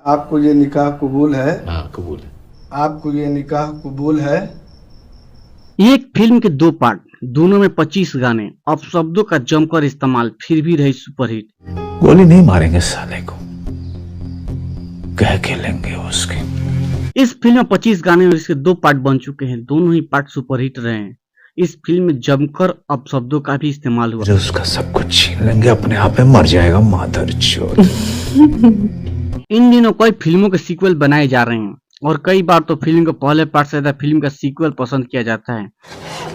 आपको ये निकाह कबूल है? हाँ कबूल है। आपको ये निकाह कबूल है? एक फिल्म के दो पार्ट, दोनों में 25 गाने, अपशब्दों का जमकर इस्तेमाल, फिर भी रही सुपरहिट। गोली नहीं मारेंगे साले को, कह के लेंगे उसकी। इस फिल्म में 25 गाने और इसके दो पार्ट बन चुके हैं, दोनों ही पार्ट सुपरहिट रहे हैं। इस फिल्म में जमकर अपशब्दों का भी इस्तेमाल हुआ। जो उसका सब कुछ छीन लेंगे, अपने आप में मर जाएगा मादरचोद। इन दिनों कई फिल्मों के सीक्वल बनाए जा रहे हैं और कई बार तो फिल्म के पहले पार्ट से ज्यादा फिल्म का सीक्वल पसंद किया जाता है।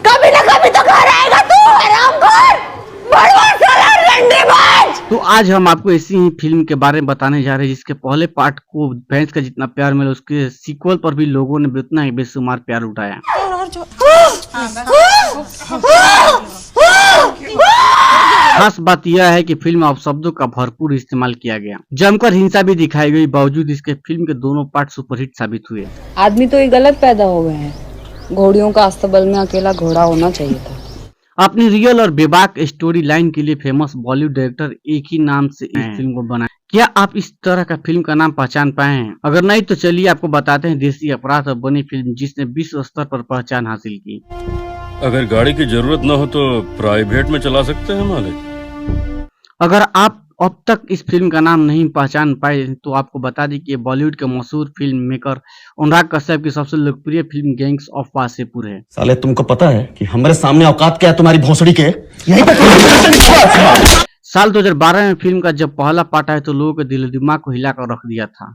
कभी ना कभी तो घर आएगा तू, हरामखोर, बड़वा साला रंडीबाज। तो आज हम आपको ऐसी ही फिल्म के बारे में बताने जा रहे हैं जिसके पहले पार्ट को फैंस का जितना प्यार मिला, उसके सीक्वल पर भी लोगों ने उतना ही बेशुमार प्यार उठाया। खास बात यह है कि फिल्म में अपशब्दों का भरपूर इस्तेमाल किया गया, जमकर हिंसा भी दिखाई गई, बावजूद इसके फिल्म के दोनों पार्ट सुपरहिट साबित हुए। आदमी तो ये गलत पैदा हो गए हैं, घोड़ियों का अस्तबल में अकेला घोड़ा होना चाहिए था। अपनी रियल और बेबाक स्टोरी लाइन के लिए फेमस बॉलीवुड डायरेक्टर एक ही नाम से इस फिल्म को बनाए। क्या आप इस तरह का फिल्म का नाम पहचान पाए हैं? अगर नहीं तो चलिए आपको बताते हैं देसी अपराध और बनी फिल्म जिसने विश्व स्तर पर पहचान हासिल की। अगर गाड़ी की जरूरत न हो तो प्राइवेट में चला सकते हैं मालिक। अगर आप अब तक इस फिल्म का नाम नहीं पहचान पाए तो आपको बता दें कि बॉलीवुड के मशहूर फिल्म मेकर अनुराग कश्यप की सबसे लोकप्रिय फिल्म गैंग्स ऑफ वासेपुर है। साले तुमको पता है कि हमारे सामने औकात क्या है तुम्हारी भोसड़ी के? यहीं पे साल 2012 में फिल्म का जब पहला पार्ट आया तो लोगों के दिल दिमाग को हिलाकर रख दिया था।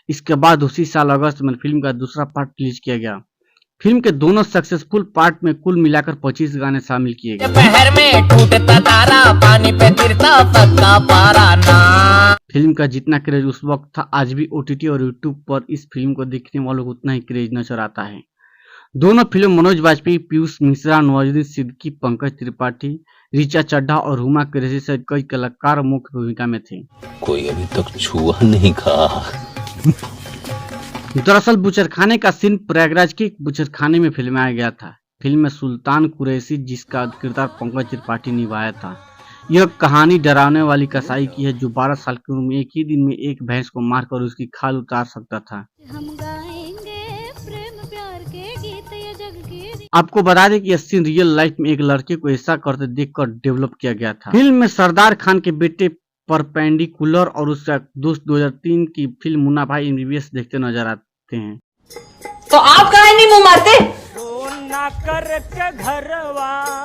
इसके बाद उसी साल अगस्त में फिल्म का दूसरा पार्ट रिलीज किया गया। फिल्म के दोनों सक्सेसफुल पार्ट में कुल मिलाकर 25 गाने शामिल किए गए। शहर में टूटता तारा, पानी पे गिरता पक्का पारा ना। फिल्म का जितना क्रेज उस वक्त था, आज भी ओटीटी और यूट्यूब पर इस फिल्म को देखने वालों को उतना ही क्रेज नजर आता है। दोनों फिल्म मनोज वाजपेयी, पीयूष मिश्रा, नवाजुद्दीन सिद्दीकी, पंकज त्रिपाठी, ऋचा चड्ढा और हुमा कुरैशी से कई कलाकार मुख्य भूमिका में थे। कोई अभी तक छुआ नहीं खा। दरअसल बुचरखाने का सीन प्रयागराज के बुचरखाने में फिल्माया गया था। फिल्म में सुल्तान कुरैशी, जिसका किरदार पंकज त्रिपाठी निभाया था। यह कहानी डरावने वाली कसाई की है जो 12 साल की उम्र में एक ही दिन में एक भैंस को मारकर उसकी खाल उतार सकता था। हम गाएंगे प्रेम प्यार के गीत ये जग की। आपको बता दें कि यह सीन रियल लाइफ में एक लड़के को ऐसा करते देखकर डेवलप किया गया था। फिल्म में सरदार खान के बेटे परपेंडिकुलर और उसका दोस्त 2003 की फिल्म मुन्ना भाई एमबीबीएस देखते नजर आते हैं। तो आप काहे नहीं मुंह मारते?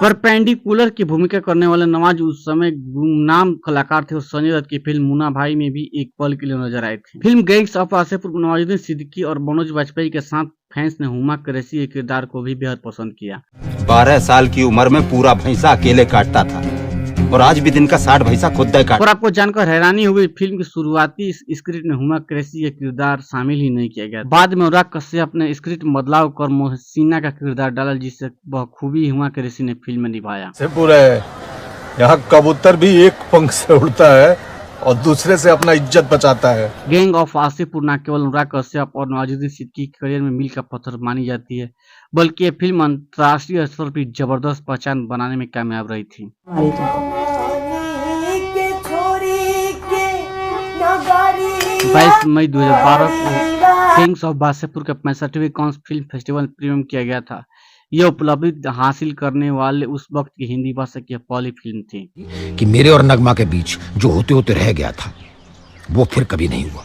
परपेंडिकुलर की भूमिका करने वाले नवाज उस समय गुमनाम कलाकार थे और संजय दत्त की फिल्म मुन्ना भाई में भी एक पल के लिए नजर आए थे। Film gangs of Wasseypur Nawazuddin Siddiqui और मनोज वाजपेयी के साथ फैंस ने हुमा कुरैशी के किरदार को भी बेहद पसंद किया। 12 साल की उम्र में पूरा भैंसा अकेले काटता था और आज भी दिन का 60 भैंसा खुद काट। और आपको जानकर हैरानी हुई, फिल्म की शुरुआती स्क्रिप्ट में हुमा कुरैशी का किरदार शामिल ही नहीं किया गया। बाद में अनुराग कश्यप ने स्क्रिप्ट बदलाव कर मोहसिना का किरदार डाला, जिससे बखूबी हुमा कुरैशी ने फिल्म में निभाया। यहाँ कबूतर भी एक पंख से उड़ता है और दूसरे से अपना इज्जत बचाता है। गैंग ऑफ वासेपुर न केवल अनुराग कश्यप और नवाजुद्दीन सिद्दीकी के करियर में मील का पत्थर मानी जाती है, बल्कि ये फिल्म अंतर्राष्ट्रीय स्तर पर जबरदस्त पहचान बनाने में कामयाब रही थी। 22 मई 2012 को गैंग्स ऑफ वासेपुर के 65वें कांस फिल्म फेस्टिवल प्रीमियम किया गया था। यह उपलब्धि हासिल करने वाले उस वक्त की हिंदी भाषा की पहली फिल्म थी। कि मेरे और नगमा के बीच जो होते होते रह गया था वो फिर कभी नहीं हुआ।